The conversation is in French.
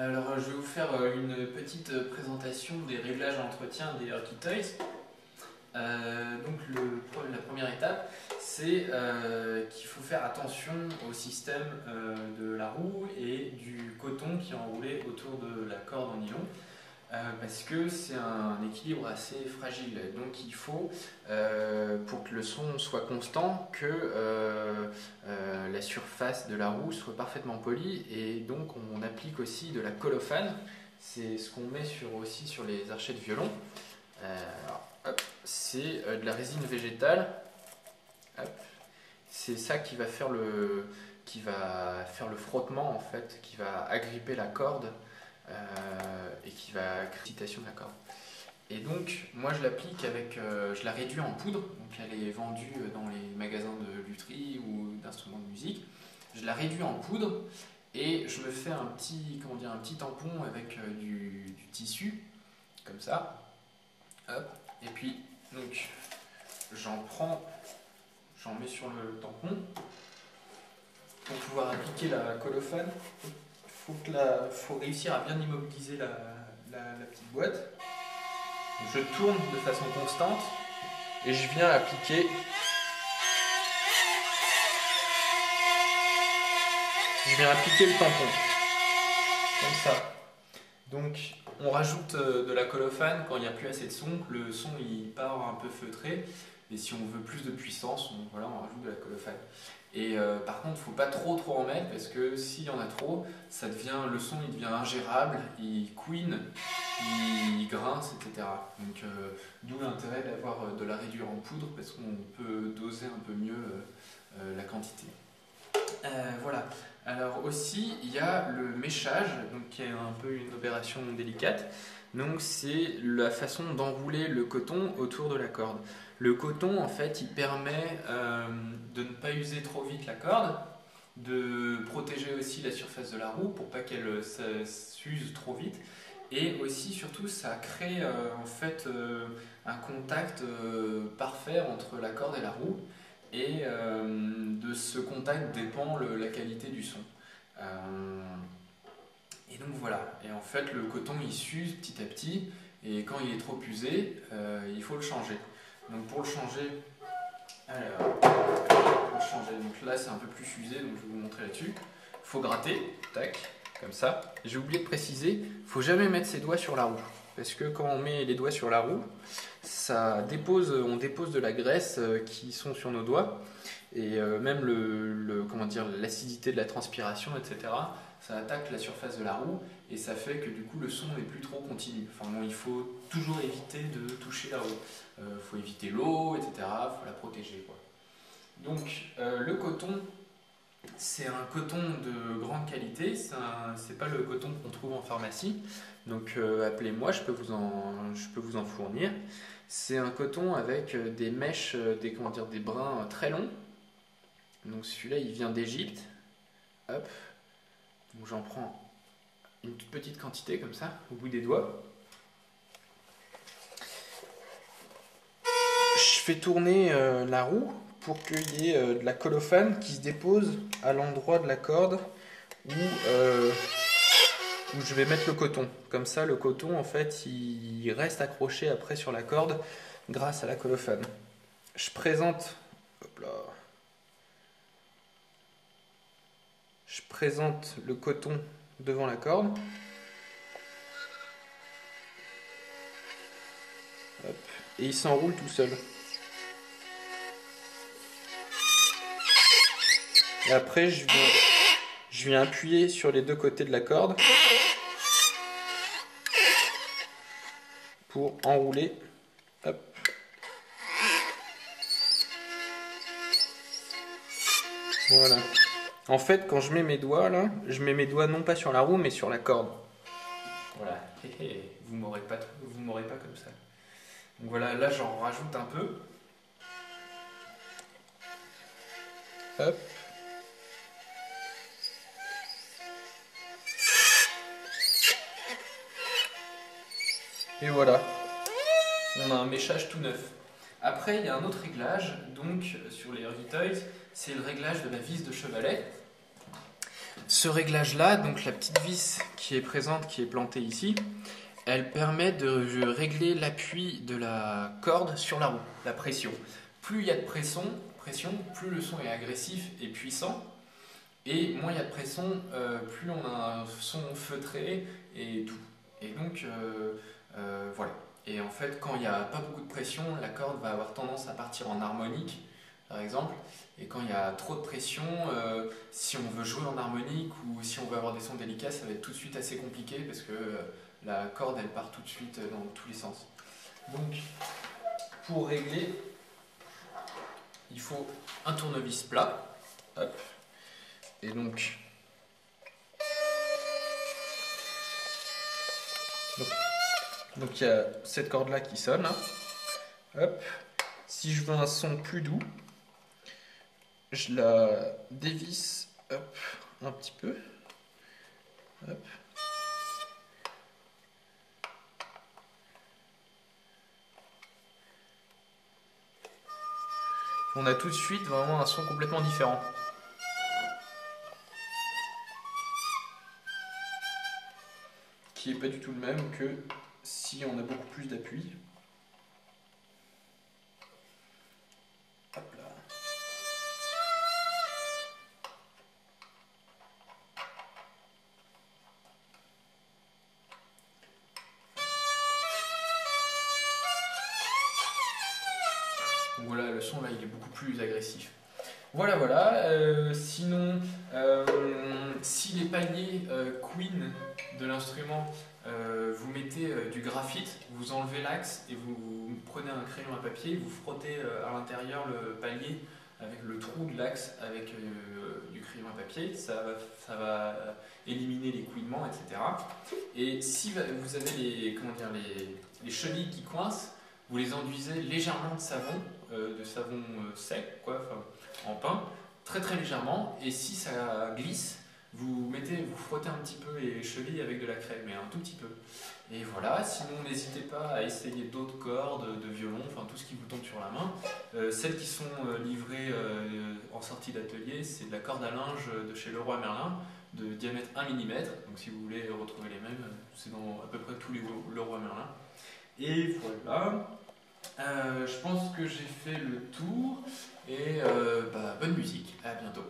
Alors, je vais vous faire une petite présentation des réglages à entretien des Herky Toys. La première étape, c'est qu'il faut faire attention au système de la roue et du coton qui est enroulé autour de la corde en nylon. Parce que c'est un équilibre assez fragile. Donc il faut, pour que le son soit constant, que la surface de la roue soit parfaitement polie, et donc on applique aussi de la colophane. C'est ce qu'on met aussi sur les archets de violon. C'est de la résine végétale. C'est ça qui va faire le frottement en fait, qui va agripper la corde. Et qui va créer l'excitation de la corde. Et donc, moi je l'applique je la réduis en poudre, donc elle est vendue dans les magasins de lutherie ou d'instruments de musique. Je la réduis en poudre et je me fais un petit tampon avec du tissu, comme ça. Hop. Et puis, donc, j'en mets sur le tampon pour pouvoir appliquer la colophane. Faut réussir à bien immobiliser la petite boîte. Je tourne de façon constante et je viens appliquer le tampon comme ça. Donc on rajoute de la colophane quand il n'y a plus assez de son. Le son il part un peu feutré, et si on veut plus de puissance, on rajoute de la colophane. Et par contre, il ne faut pas trop en mettre, parce que s'il y en a trop, le son il devient ingérable, il couine, il grince, etc. Donc d'où l'intérêt d'avoir de la réduire en poudre, parce qu'on peut doser un peu mieux la quantité. Voilà. Alors aussi, il y a le méchage, donc qui est un peu une opération délicate. Donc c'est la façon d'enrouler le coton autour de la corde. Le coton, en fait, il permet de ne pas user trop vite la corde, de protéger aussi la surface de la roue pour pas qu'elle s'use trop vite, et aussi, surtout, ça crée en fait un contact parfait entre la corde et la roue, et de ce contact dépend la qualité du son. Et donc voilà, et en fait le coton il s'use petit à petit, et quand il est trop usé, il faut le changer. Donc pour le changer, donc là c'est un peu plus usé, donc je vais vous montrer là-dessus. Il faut gratter, tac, comme ça. J'ai oublié de préciser, il ne faut jamais mettre ses doigts sur la roue, parce que quand on met les doigts sur la roue, on dépose de la graisse qui sont sur nos doigts, et même l'acidité de la transpiration, etc. Ça attaque la surface de la roue, et ça fait que du coup le son n'est plus trop continu. Enfin bon, il faut toujours éviter de toucher la roue. Il faut éviter l'eau, etc. Il faut la protéger, quoi. Donc le coton, c'est un coton de grande qualité. C'est pas le coton qu'on trouve en pharmacie. Donc appelez-moi, je peux vous en fournir. C'est un coton avec des mèches, des brins très longs. Donc celui-là, il vient d'Égypte. Hop. Donc j'en prends une toute petite quantité comme ça, au bout des doigts. Je fais tourner la roue pour qu'il y ait de la colophane qui se dépose à l'endroit de la corde où je vais mettre le coton. Comme ça, le coton, en fait, il reste accroché après sur la corde grâce à la colophane. Je présente le coton devant la corde. Hop. Et il s'enroule tout seul. Et après, je viens appuyer sur les deux côtés de la corde pour enrouler. Hop. Voilà. En fait, quand je mets mes doigts là, je mets mes doigts non pas sur la roue, mais sur la corde. Voilà. Vous m'aurez pas comme ça. Donc voilà, là j'en rajoute un peu. Hop. Et voilà. On a un méchage tout neuf. Après, il y a un autre réglage, donc sur les Herky Toys, c'est le réglage de la vis de chevalet. Ce réglage-là, donc la petite vis qui est présente, qui est plantée ici, elle permet de régler l'appui de la corde sur la roue, la pression. Plus il y a de pression, plus le son est agressif et puissant. Et moins il y a de pression, plus on a un son feutré et doux. Et donc, voilà. Et en fait, quand il n'y a pas beaucoup de pression, la corde va avoir tendance à partir en harmonique, par exemple. Et quand il y a trop de pression, si on veut jouer en harmonique ou si on veut avoir des sons délicats, ça va être tout de suite assez compliqué parce que la corde, elle part tout de suite dans tous les sens. Donc, pour régler, il faut un tournevis plat. Hop. Et donc il y a cette corde là qui sonne. Hein. Hop. Si je veux un son plus doux, je la dévisse hop, un petit peu. Hop. On a tout de suite vraiment un son complètement différent. Qui n'est pas du tout le même que si on a beaucoup plus d'appui. Hop là. Donc voilà, le son là il est beaucoup plus agressif. Voilà. Sinon, si les paliers Queen de l'instrument, vous mettez du graphite, vous enlevez l'axe et vous prenez un crayon à papier, vous frottez à l'intérieur le palier avec le trou de l'axe avec du crayon à papier, ça va éliminer les couinements, etc. Et si vous avez les chevilles qui coincent, vous les enduisez légèrement de savon sec, quoi, en pain, très très légèrement, et si ça glisse, vous frottez un petit peu les chevilles avec de la craie, mais un tout petit peu. Et voilà, sinon n'hésitez pas à essayer d'autres cordes, de violon, enfin tout ce qui vous tombe sur la main. Celles qui sont livrées en sortie d'atelier, c'est de la corde à linge de chez Leroy Merlin, de diamètre 1 mm, donc si vous voulez retrouver les mêmes, c'est dans à peu près tous les Leroy Merlin. Et voilà. Je pense que j'ai fait le tour et bonne musique, à bientôt.